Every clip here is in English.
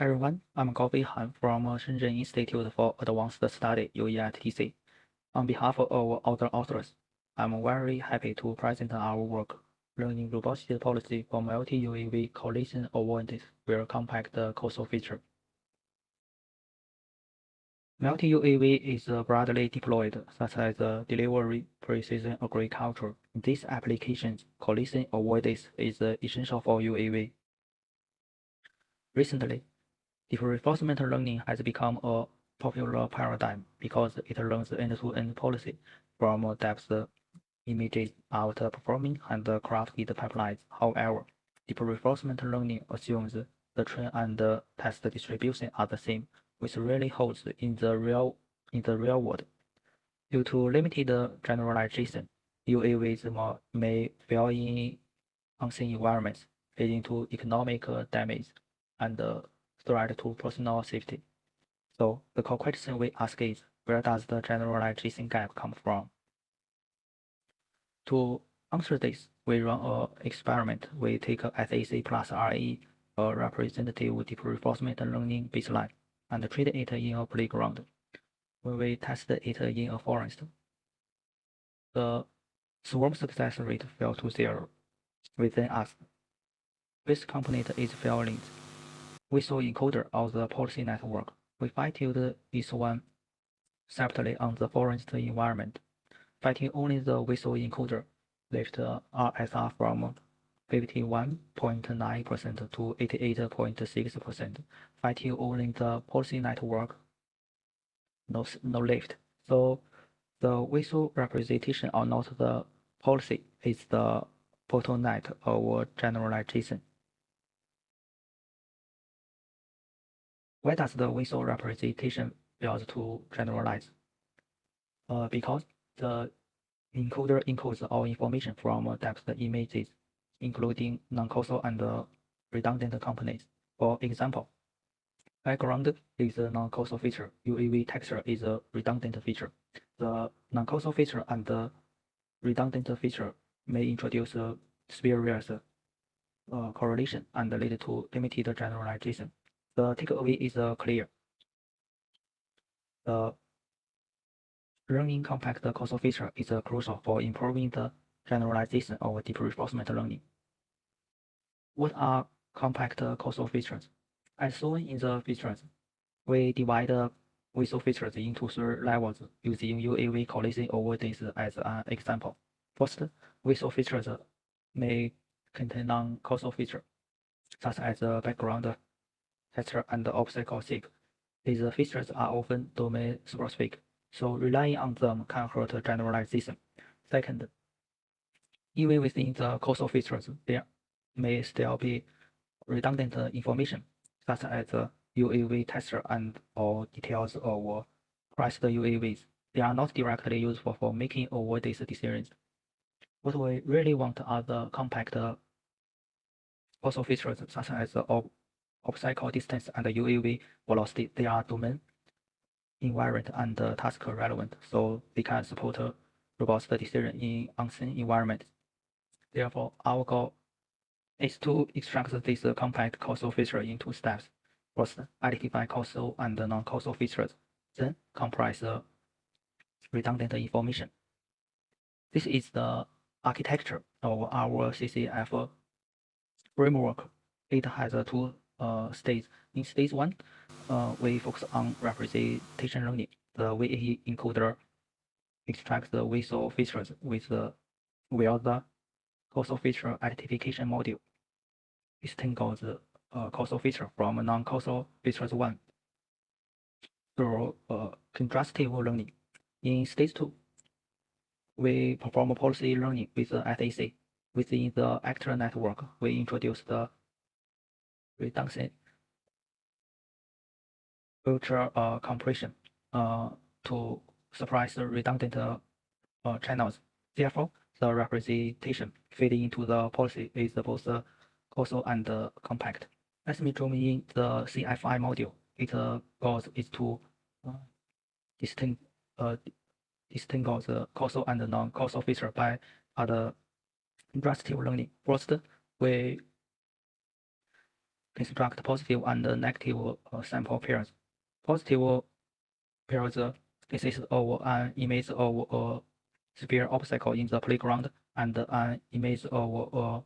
Everyone, I'm Gao Han from Shenzhen Institute for Advanced Study, UEITC. On behalf of our other authors, I'm very happy to present our work, Learning Robust Policy for Multi-UAV Collision Avoidance with Compact Causal Feature. Multi-UAV is broadly deployed, such as delivery, precision agriculture. In these applications, collision avoidance is essential for UAV. Recently, deep reinforcement learning has become a popular paradigm because it learns end-to-end policy from depth images outperforming and crafted pipelines. However, deep reinforcement learning assumes the train and test distribution are the same, which rarely holds in the real world. Due to limited generalization, UAVs may fail in unseen environments, leading to economic damage and threat to personal safety. So the core question we ask is, where does the generalization gap come from? To answer this, we run an experiment. We take a SAC plus RE, a representative deep reinforcement learning baseline, and treat it in a playground. When we test it in a forest, the swarm success rate fell to 0. We then asked, which component is failing? We saw encoder of the policy network. We fine-tuned this one separately on the forest environment. Fighting only the whistle encoder lift RSR from 51.9% to 88.6%. Fighting only the policy network, no lift. So the whistle representation or not the policy is the bottleneck of generalization. Why does the whistle representation fail to generalize? Because the encoder encodes all information from depth images, including non-causal and redundant components. For example, background is a non-causal feature. UAV texture is a redundant feature. The non-causal feature and the redundant feature may introduce spurious correlation and lead to limited generalization. The takeaway is clear. The learning compact causal feature is crucial for improving the generalization of deep reinforcement learning. What are compact causal features? As shown in the features, we divide whistle features into 3 levels using UAV collision avoidance as an example. First, whistle features may contain non-causal features, such as background texture and obstacle shape. These features are often domain-specific, so relying on them can hurt generalization. Second, even within the causal features, there may still be redundant information, such as UAV texture and or details of crashed UAVs. They are not directly useful for making avoidance decisions. What we really want are the compact causal features, such as obstacle distance and UAV velocity. They are domain invariant and task relevant, so they can support robust decision in unseen environments. Therefore, our goal is to extract this compact causal feature into steps. First, identify causal and non-causal features, then comprise redundant information. This is the architecture of our CCF framework. It has 2 stages. In stage 1, we focus on representation learning. The VAE encoder extracts the whistle features via the causal feature identification module. Distinguish the causal feature from non-causal features 1 through contrastive learning. In stage 2, we perform policy learning with the SAC. Within the actor network, we introduce the redundant filter compression to suppress redundant channels. Therefore, the representation fitting into the policy is both causal and compact. Let me zoom in the CFI module. Its goal is to distinguish the causal and non-causal feature by other contrastive learning. First, we construct positive and negative sample pairs. Positive pairs consist of an image of a sphere obstacle in the playground and an image of a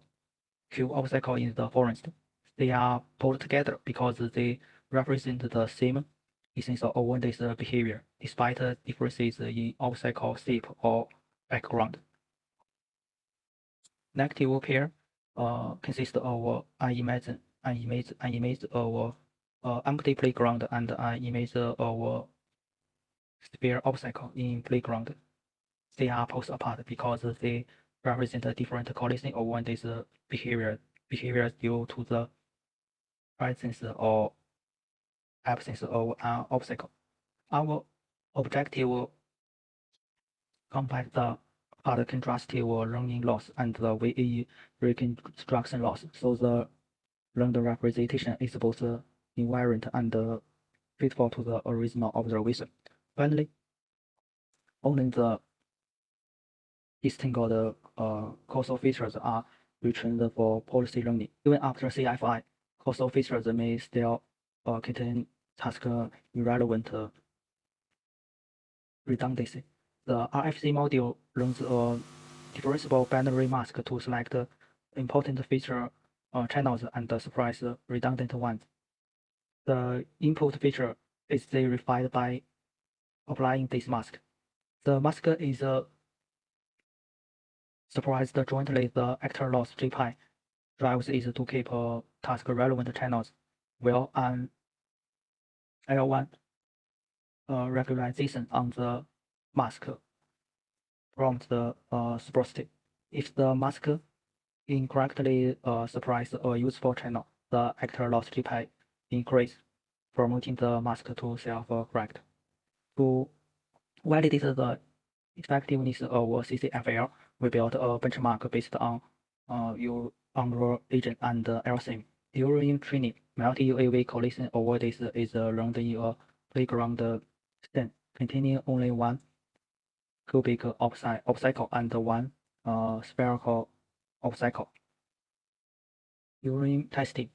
cube obstacle in the forest. They are pulled together because they represent the same essence of one day's behavior, despite differences in obstacle shape or background. Negative pair consist of an image of empty playground and an image of sphere obstacle in playground. They are pulled apart because they represent a different collision of one day's behavior due to the presence or absence of an obstacle. Our objective compact the part contrastive learning loss and the VAE reconstruction loss, so the learned representation is both invariant and faithful to the original observation. Finally, only the distinguished causal features are returned for policy learning. Even after CFI, causal features may still contain task irrelevant redundancy. The RFC module runs a differentiable binary mask to select important feature channels and suppress redundant ones. The input feature is verified by applying this mask. The mask is suppressed jointly. The actor loss JPI drives it to keep task relevant channels, while an L1 regularization on the mask prompts the suppressed. If the mask incorrectly suppress a useful channel, the actor loss JPI increase, promoting the mask to self-correct. To validate the effectiveness of CCFL, we built a benchmark based on your agent and LSIM. During training, multi-UAV collision avoidance is learned in a playground stand containing only one cubic obstacle and one spherical obstacle. During testing,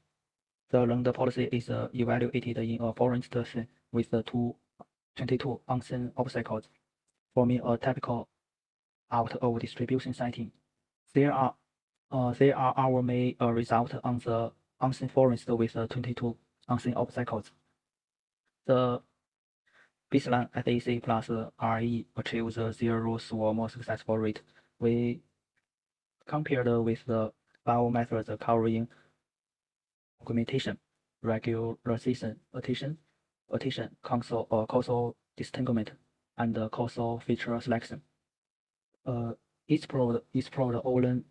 the learned policy is evaluated in a forest scene with 22 unseen obstacles, forming a typical out of distribution setting. There are our main result on the unseen forest with 22 unseen obstacles. The baseline FAC plus RE achieves a zero swarm successful rate. We compared with the bio methods covering augmentation, regularization, attention, causal distinguishment, and causal feature selection. Each proved only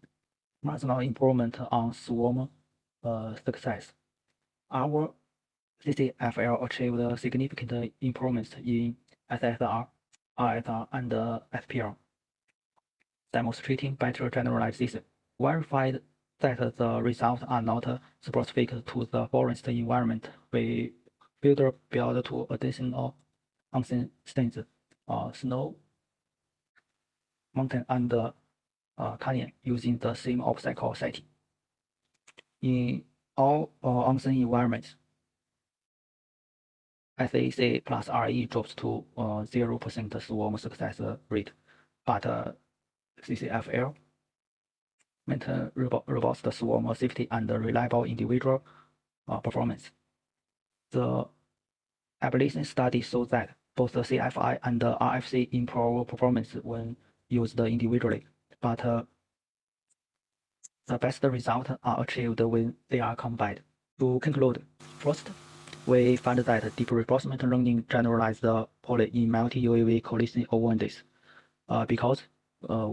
marginal improvement on swarm success. Our CCFL achieved significant improvements in SSR, RSR, and SPR, demonstrating better generalization. Verified that the results are not specific to the forest environment. We further build to additional unseen scenes, snow, mountain, and canyon using the same obstacle setting. In all unseen environments, FAC plus RE drops to 0% swarm success rate, but CCFL maintain robust swarm safety and reliable individual performance. The ablation study shows that both the CFI and the RFC improve performance when used individually, but the best results are achieved when they are combined. To conclude, first, we found that deep reinforcement learning generalized poorly in multi-UAV collision avoidance because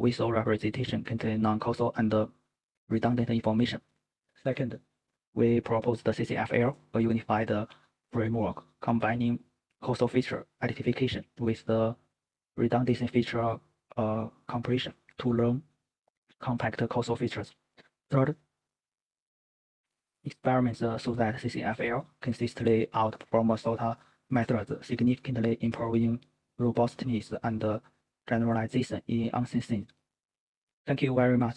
visual representation contains non-causal and redundant information. Second, we proposed the CCFL, a unified framework combining causal feature identification with the redundancy feature compression to learn compact causal features. Third, experiments show that CCFL consistently outperforms SOTA methods, significantly improving robustness and generalization in unseen scenes. Thank you very much.